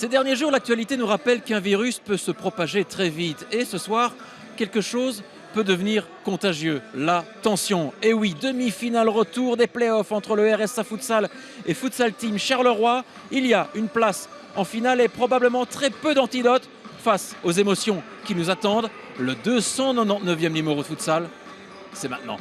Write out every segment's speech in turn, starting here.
Ces derniers jours, l'actualité nous rappelle qu'un virus peut se propager très vite. Et ce soir, quelque chose peut devenir contagieux. La tension. Et oui, demi-finale retour des playoffs entre le RSA Futsal et Futsal Team Charleroi. Il y a une place en finale et probablement très peu d'antidotes face aux émotions qui nous attendent. Le 299e numéro de futsal, c'est maintenant.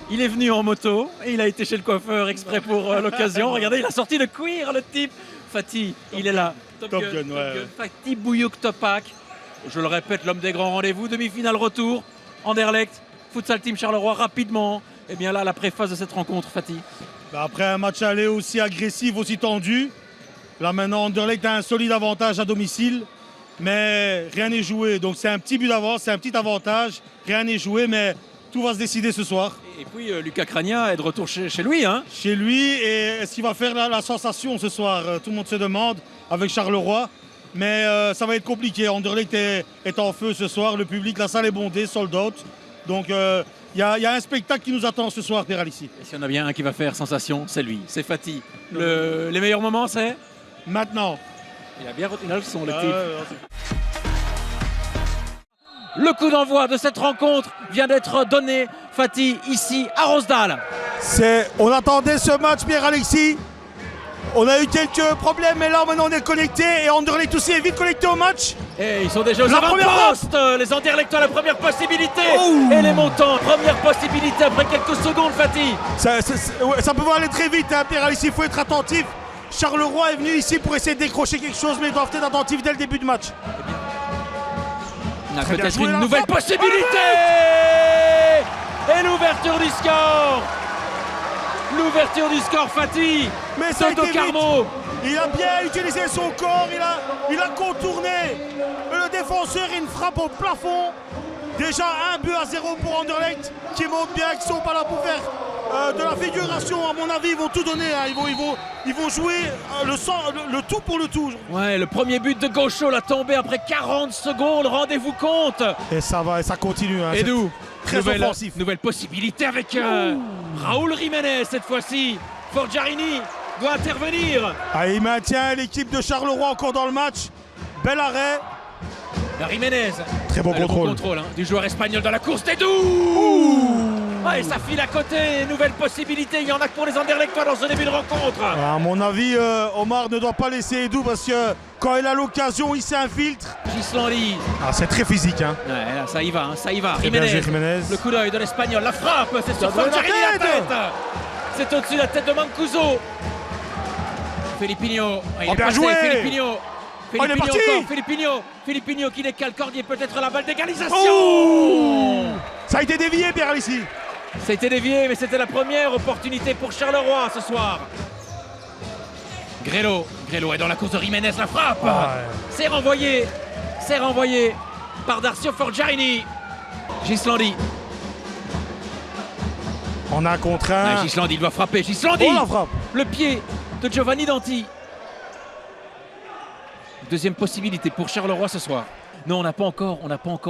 Il est venu en moto et il a été chez le coiffeur exprès pour l'occasion. Regardez, il a sorti le cuir, le type. Fatih, il est là. Top Gun, ouais. Fatih Bouyouk Topak. Je le répète, l'homme des grands rendez-vous. Demi-finale retour. Anderlecht, Futsal Team Charleroi, rapidement. Et bien là, la préface de cette rencontre, Fatih. Après un match aller aussi agressif, aussi tendu. Là maintenant, Anderlecht a un solide avantage à domicile. Mais rien n'est joué. Donc c'est un petit but d'avance, c'est un petit avantage. Rien n'est joué, mais tout va se décider ce soir. Et puis Lucas Cragna est de retour chez lui. Hein. Chez lui, et est-ce qu'il va faire la sensation ce soir? Tout le monde se demande avec Charleroi. Mais ça va être compliqué. Anderlecht est en feu ce soir. Le public, la salle est bondée, sold out. Donc il y a un spectacle qui nous attend ce soir, Péral, ici. Et s'il y en a bien un qui va faire sensation, c'est lui, c'est Fatih. Les meilleurs moments, c'est maintenant. Il a bien retenu la leçon, le type. Le coup d'envoi de cette rencontre vient d'être donné, Fatih, ici à Rosdal. On attendait ce match, Pierre-Alexis. On a eu quelques problèmes, mais là maintenant on est connecté et Anderlecht aussi est vite connecté au match. Et ils sont déjà aux avant-postes. Les Anderlechtois, la première possibilité. Et les montants, première possibilité après quelques secondes, Fatih. Ça peut aller très vite, hein, Pierre-Alexis, il faut être attentif. Charleroi est venu ici pour essayer de décrocher quelque chose, mais ils doivent être attentifs dès le début de match. On a peut-être une nouvelle possibilité. Et l'ouverture du score. L'ouverture du score, Fatih. Mais ça a été Carmo. Il a bien utilisé son corps, il a contourné le défenseur, une frappe au plafond. Déjà 1-0 pour Anderlecht qui montre bien qu'ils ne sont pas là pour faire de la figuration. À mon avis, ils vont tout donner. Hein. Ils vont jouer le tout pour le tout. Ouais, le premier but de Gaucho l'a tombé après 40 secondes. Rendez-vous compte. Et ça va, et ça continue. Hein. Et nous, très offensif. Nouvelle possibilité avec Raúl Jiménez cette fois-ci. Forgiarini doit intervenir. Ah, il maintient l'équipe de Charleroi encore dans le match. Bel arrêt. Jiménez. Très bon contrôle hein, du joueur espagnol dans la course des doux. Ah, et ça file à côté. Nouvelle possibilité. Il y en a que pour les Anderlechtois dans ce début de rencontre. À mon avis, Omar ne doit pas laisser Edu parce que quand il a l'occasion, il s'infiltre. Gislandi. Ah, c'est très physique. Hein. Ouais, là, ça y va, ça y va. Jiménez. Le coup d'œil de l'Espagnol. La frappe, c'est sur Forgiarini la tête. C'est au-dessus de la tête de Mancuso. Filipinho. Il est bien passé, joué. Filipinho. Il est parti. Filipinho qui décale Cordier, peut-être la balle d'égalisation. Ça a été dévié, Pierre, ici. Ça a été dévié, mais c'était la première opportunité pour Charleroi ce soir. Grelo est dans la course de Jiménez, la frappe. C'est renvoyé par Darcio Forgiarini. Gislandi. On a contre un. Gislandi, il doit frapper. Gislandi. La frappe. Le pied de Giovanni Danti. Deuxième possibilité pour Charleroi ce soir. Non, on n'a pas encore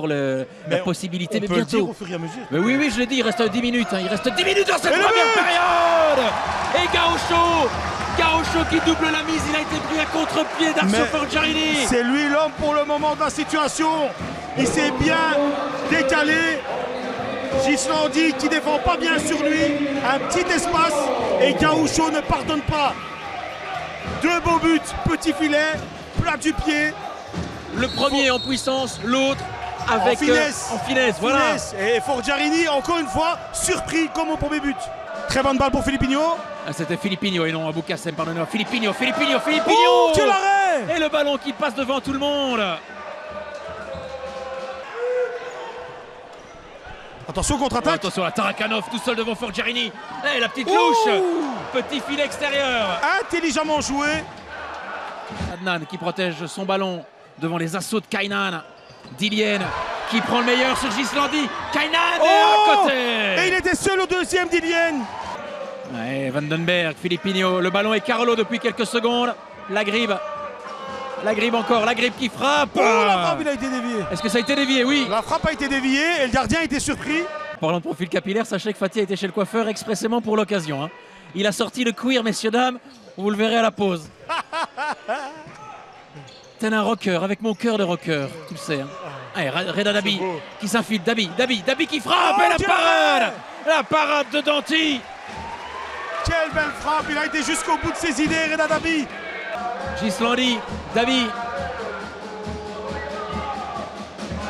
la possibilité, mais bientôt. Dire au fur et à mesure. Mais oui, je l'ai dit, il reste 10 minutes. Il reste 10 minutes dans cette première période. Et Gaucho qui double la mise. Il a été pris à contre-pied d'Arcio Forgiarini. C'est lui l'homme pour le moment de la situation. Il s'est bien décalé. Gislandi qui défend pas bien sur lui. Un petit espace. Et Gaucho ne pardonne pas. Deux beaux buts, petit filet, plat du pied. Le premier en puissance, l'autre avec en finesse. Voilà. Et Forgiarini, encore une fois, surpris comme au premier but. Très bonne balle pour Filipinho. Ah, c'était Filipinho et non Aboukassem, pardonnez-moi. Filipinho. Oh, quel arrêt! Et le ballon qui passe devant tout le monde. Attention, contre-attaque. Attention à Tarakanov tout seul devant Forgiarini. Et la petite louche. Petit filet extérieur. Intelligemment joué. Adnan qui protège son ballon devant les assauts de Kainan. Dilien qui prend le meilleur sur Gislandi. Kainan est à côté. Et il était seul au deuxième, Dilien. Ouais, Vandenberg, Filipinho. Le ballon est Carlo depuis quelques secondes. La gribe La grippe encore, la grippe qui frappe. Oh, la frappe, il a été dévié. Est-ce que ça a été dévié? Oui. La frappe a été déviée et le gardien a été surpris. Parlant de profil capillaire, sachez que Fatih a été chez le coiffeur expressément pour l'occasion. Hein. Il a sorti le cuir, messieurs, dames. Vous le verrez à la pause. Tel un rocker, avec mon cœur de rocker. Tu le sais. Hein. Allez, Reda Dabi qui s'infile. Dabi qui frappe. Oh, et la parade de Danty. Quelle belle frappe. Il a été jusqu'au bout de ses idées, Reda Dabi. Gislandi, Dabi.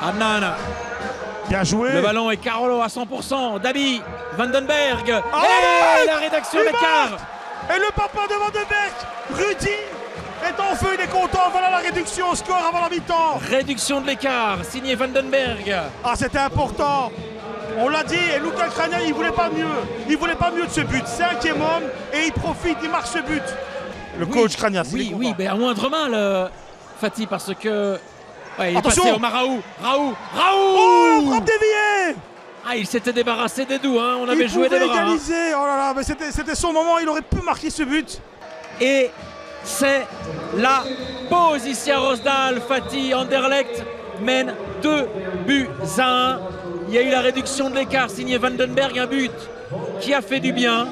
Adnan. Bien joué. Le ballon est Carolo à 100%. Dabi, Vandenberg. Oh, et la rédaction d'écart. Et le papa de Vandenberg, Rudy, est en feu, il est content. Voilà la réduction au score avant la mi-temps. Réduction de l'écart, signé Vandenberg. Ah, c'était important. On l'a dit, et Luka Krania, il voulait pas mieux. Il voulait pas mieux de ce but. 5e homme et il profite, il marque ce but. Le coach Krania, oui, mais à moindre mal, Fatih, parce que ouais, il attention. est passé au Raoult. Oh, la frappe déviée. Ah, il s'était débarrassé des doux, hein. On avait joué des pouvait bras. égaliser. Oh là là, mais c'était son moment, il aurait pu marquer ce but. Et c'est la pause ici à Rosdal. Fatih, Anderlecht mène 2-1. Il y a eu la réduction de l'écart, signé Vandenberg, un but qui a fait du bien.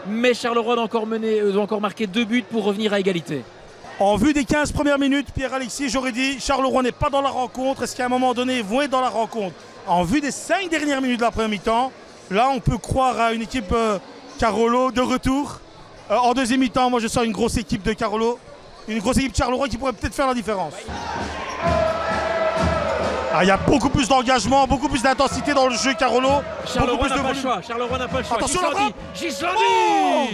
Mais Charleroi doit encore marquer 2 buts pour revenir à égalité. En vue des 15 premières minutes, Pierre-Alexis, j'aurais dit Charleroi n'est pas dans la rencontre. Est-ce qu'à un moment donné, ils vont être dans la rencontre? En vue des 5 dernières minutes de la première mi-temps, là, on peut croire à une équipe Carolo de retour. En deuxième mi-temps, moi, je sens une grosse équipe de Carolo. Une grosse équipe de Charleroi qui pourrait peut-être faire la différence. Ah, il y a beaucoup plus d'engagement, beaucoup plus d'intensité dans le jeu Carolo. Charleroi n'a pas le choix. Charleroi n'a pas le choix. Attention, la frappe. Gislandi. Oh,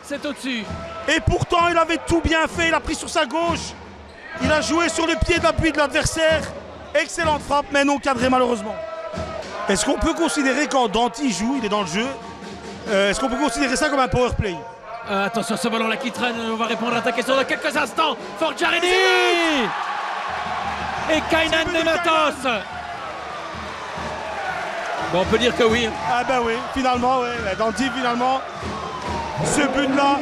c'est au-dessus. et pourtant, il avait tout bien fait. Il a pris sur sa gauche. Il a joué sur le pied d'appui de l'adversaire. Excellente frappe, mais non cadrée malheureusement. Est-ce qu'on peut considérer quand Danty joue, il est dans le jeu, est-ce qu'on peut considérer ça comme un power play? Attention, ce ballon là qui traîne. On va répondre à ta question dans quelques instants. Forgiarini et Kainan de Matos. Bon, on peut dire que oui. Ah ben oui, finalement, ouais. Danty finalement, ce but-là.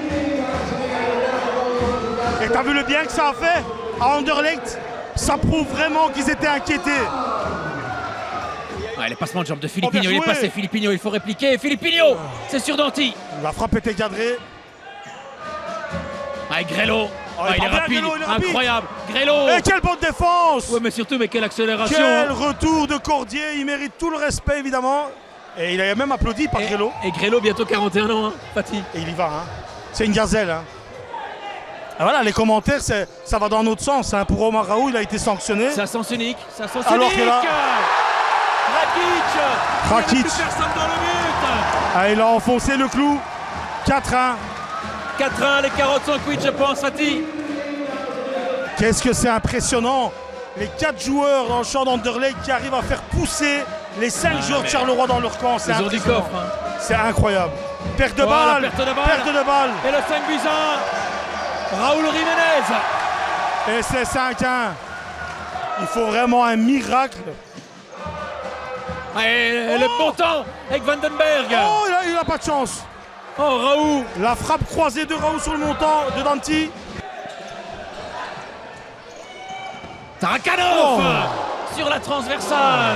Et t'as vu le bien que ça a fait à Anderlecht? Ça prouve vraiment qu'ils étaient inquiétés. Les passements de jambes de Filipinho, bien il est joué. passé. Filipinho, il faut répliquer. Filipinho, c'est sur Danty. La frappe était cadrée. Grelo. Il est bien, rapide, Grelo, il est rapide. incroyable. Grelo. Et quelle bonne défense! Ouais, mais surtout, mais quelle accélération. Quel retour de Cordier, il mérite tout le respect évidemment. Et il a même applaudi par Grelo. Et Grelo, bientôt 41 ans, hein, Fatih. Et il y va, hein. C'est une gazelle. Hein. Ah, voilà, les commentaires, ça va dans notre sens. Hein. Pour Omar Raoult, il a été sanctionné. C'est un sens unique. C'est un sens Alors unique. que là- Rakic. Il n'y a Rakic. plus personne dans le but. Ah, il a enfoncé le clou. 4-1. 4-1, les carottes sont cuites, je pense, Fatih. Qu'est-ce que c'est impressionnant. Les 4 joueurs dans le champ d'Anderlecht qui arrivent à faire pousser les 5 joueurs de Charleroi dans leur camp. C'est Ils ont du impressionnant. coffre. Hein. C'est incroyable. Perte de Voilà, balle. perte de balle. Perte de balle. Et le 5 buts à 1. Raúl Jiménez. Et c'est 5-1. Il faut vraiment un miracle. Et le bon temps avec Vandenberg. Oh, il a pas de chance. Oh, Raoult. La frappe croisée de Raoult sur le montant de Danty. Tarakanov sur la transversale.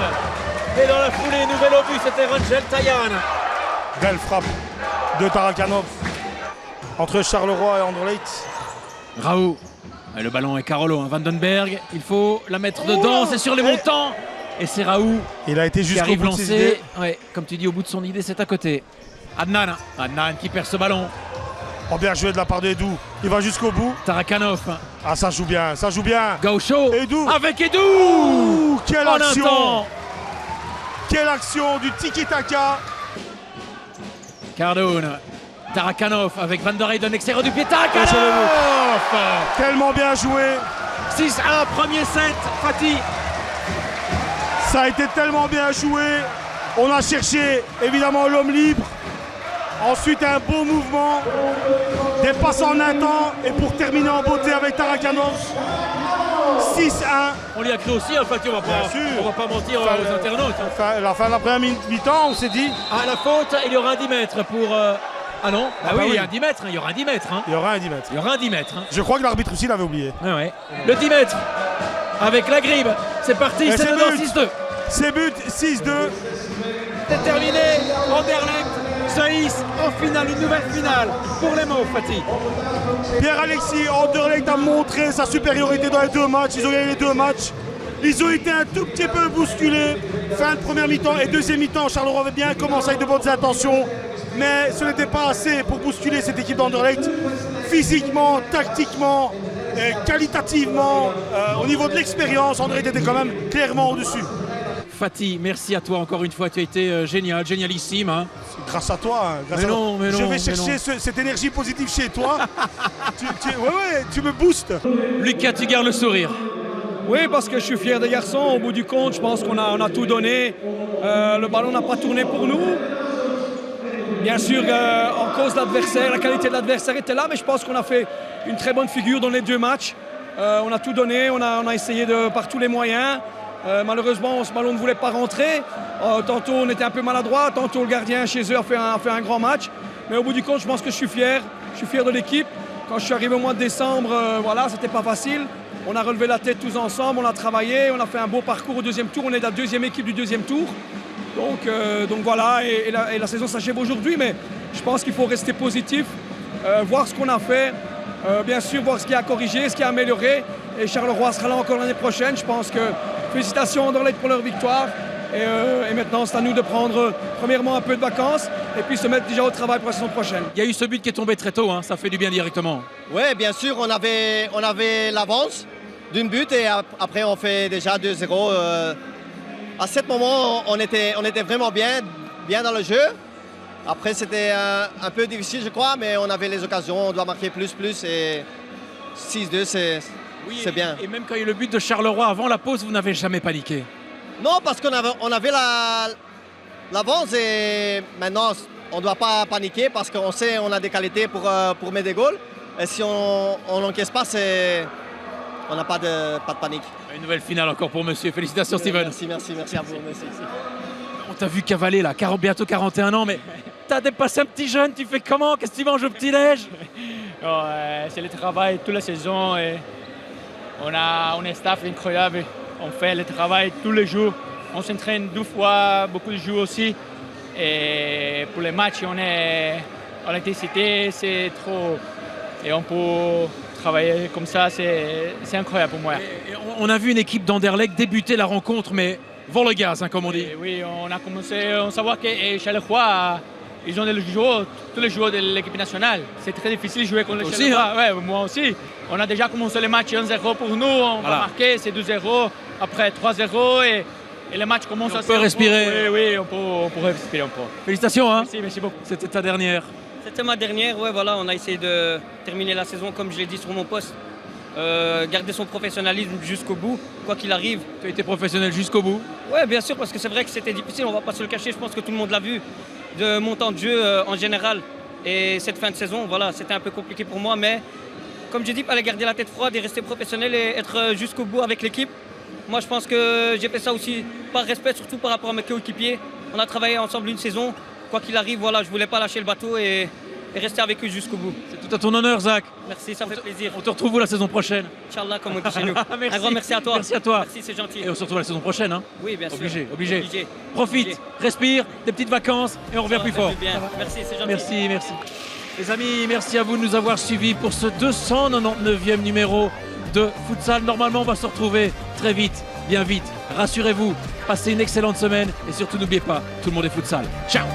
Et dans la foulée, nouvel obus, c'était Rangel Tayan. Belle frappe de Tarakanov entre Charleroi et Anderlecht. Raoult. Et le ballon est Carolo, hein. Vandenberg. Il faut la mettre dedans, c'est sur les montants. Et c'est Raoult Il a été qui jusqu'au arrive bout de ses lancé. idées. Ouais, comme tu dis, au bout de son idée, c'est à côté. Adnan qui perd ce ballon. Oh, bien joué de la part d'Edou. Il va jusqu'au bout. Tarakanov. Ah, ça joue bien, ça joue bien. Gaucho. Edou. Avec Edou. Ouh, quelle En un action. temps. Quelle action du tiki-taka. Cardoon. Tarakanov avec Van der Heyden, extérieur du pied. c'est le Tarakanov. Tellement bien joué. 6-1, premier set, Fatih. Ça a été tellement bien joué. On a cherché évidemment l'homme libre. Ensuite un beau mouvement. Des passes en un temps. Et pour terminer en beauté avec Tarakanov. 6-1. On l'y a cru aussi, hein, Fatih, on va pas mentir aux internautes. La fin de la première mi-temps, on s'est dit. À la faute, il y aura 10 mètres pour Ah non, Ah oui, bah il y a un 10 mètres, il y aura un 10 mètres. Il y aura un 10 mètres. Il y aura un 10 mètres. Je crois que l'arbitre aussi l'avait oublié. Ouais, ouais. Le 10 mètres avec la gribe. C'est parti, Et c'est c'est dedans, but. 6-2. C'est but, 6-2. C'est terminé. Anderlecht se hisse en finale, une nouvelle finale pour les Mauves, Fatih. Pierre-Alexis, Anderlecht a montré sa supériorité dans les 2 matchs. Ils ont gagné les 2 matchs. Ils ont été un tout petit peu bousculés. Fin de première mi-temps et deuxième mi-temps, Charleroi avait bien commencé avec de bonnes intentions. Mais ce n'était pas assez pour bousculer cette équipe d'Anderlecht. Physiquement, tactiquement, qualitativement, au niveau de l'expérience, Anderlecht était quand même clairement au-dessus. Fatih, merci à toi encore une fois. Tu as été génial, génialissime. Hein. Grâce à toi. Hein, grâce Mais à non, mais Je non, vais mais chercher cette énergie positive chez toi. tu me boostes. Lucas, tu gardes le sourire. Oui, parce que je suis fier des garçons. Au bout du compte, je pense qu'on a tout donné. Le ballon n'a pas tourné pour nous. Bien sûr, en cause de l'adversaire, la qualité de l'adversaire était là, mais je pense qu'on a fait une très bonne figure dans les 2 matchs. On a tout donné, on a essayé par tous les moyens. Malheureusement, ce ballon ne voulait pas rentrer. Tantôt, on était un peu maladroit. Tantôt, le gardien chez eux a fait un grand match. Mais au bout du compte, je pense que je suis fier. Je suis fier de l'équipe. Quand je suis arrivé au mois de décembre, voilà, c'était pas facile. On a relevé la tête tous ensemble, on a travaillé, on a fait un beau parcours au 2e tour. On est la 2e équipe du 2e tour. Donc voilà, et la saison s'achève aujourd'hui. Mais je pense qu'il faut rester positif, voir ce qu'on a fait. Bien sûr, voir ce qui a corrigé, ce qui a amélioré. Et Charleroi sera là encore l'année prochaine. Je pense que félicitations à Anderlecht pour leur victoire. Et maintenant, c'est à nous de prendre premièrement un peu de vacances et puis se mettre déjà au travail pour la saison prochaine. Il y a eu ce but qui est tombé très tôt, hein. Ça fait du bien directement. Oui, bien sûr, on avait l'avance d'une but et après on fait déjà 2-0. À ce moment, on était vraiment bien dans le jeu. Après, c'était un peu difficile, je crois, mais on avait les occasions, on doit marquer plus et 6-2, c'est bien. Et même quand il y a eu le but de Charleroi avant la pause, vous n'avez jamais paniqué. Non, parce qu'on avait l'avance et maintenant, on ne doit pas paniquer parce qu'on sait qu'on a des qualités pour mettre des goals. Et si on n'encaisse pas, on n'a pas de panique. Une nouvelle finale encore pour monsieur. Félicitations, Steven. Merci à vous. Merci. On t'a vu cavaler là, bientôt 41 ans, mais t'as dépassé un petit jeune, tu fais comment? Qu'est-ce que tu manges au petit-déj? C'est le travail toute la saison et on a un staff incroyable. On fait le travail tous les jours. On s'entraîne 2 fois, beaucoup de jours aussi. Et pour les matchs, on est en électricité, c'est trop. Et on peut travailler comme ça, c'est incroyable pour moi. Et on a vu une équipe d'Anderlecht débuter la rencontre, mais vend le gaz, hein, comme on dit. Et oui, on a commencé à savoir que Charleroi, ils ont tous les joueurs de l'équipe nationale. C'est très difficile de jouer contre les Charleroi. Hein? Ouais, moi aussi. On a déjà commencé le match 1-0 pour nous. On va marquer, c'est 2-0. Après 3-0 et le match commence à se... On peut respirer. Oui, on peut respirer un peu. Félicitations. Hein. Merci beaucoup. C'était ta dernière. C'était ma dernière, ouais, voilà, on a essayé de terminer la saison comme je l'ai dit sur mon poste. Garder son professionnalisme jusqu'au bout, quoi qu'il arrive. Tu as été professionnel jusqu'au bout? Oui, bien sûr, parce que c'est vrai que c'était difficile, on ne va pas se le cacher, je pense que tout le monde l'a vu, de mon temps de jeu en général. Et cette fin de saison, voilà, c'était un peu compliqué pour moi, mais comme j'ai dit, il fallait garder la tête froide et rester professionnel et être jusqu'au bout avec l'équipe. Moi, je pense que j'ai fait ça aussi par respect, surtout par rapport à mes coéquipiers. On a travaillé ensemble une saison. Quoi qu'il arrive, voilà, je ne voulais pas lâcher le bateau et rester avec eux jusqu'au bout. C'est tout à ton honneur, Zach. Merci, ça fait plaisir. On te retrouve la saison prochaine? Inch'Allah, comme on dit chez nous. Merci. Un grand merci à toi. Merci à toi. Merci, c'est gentil. Et on se retrouve la saison prochaine. Hein. Oui, bien sûr. Obligé. Profite, respire, des petites vacances et on revient plus fort. Bien. Merci, c'est gentil. Merci. Les amis, merci à vous de nous avoir suivis pour ce 299e numéro de Futsal. Normalement, on va se retrouver très vite, bien vite. Rassurez-vous, passez une excellente semaine et surtout n'oubliez pas, tout le monde est futsal. Ciao.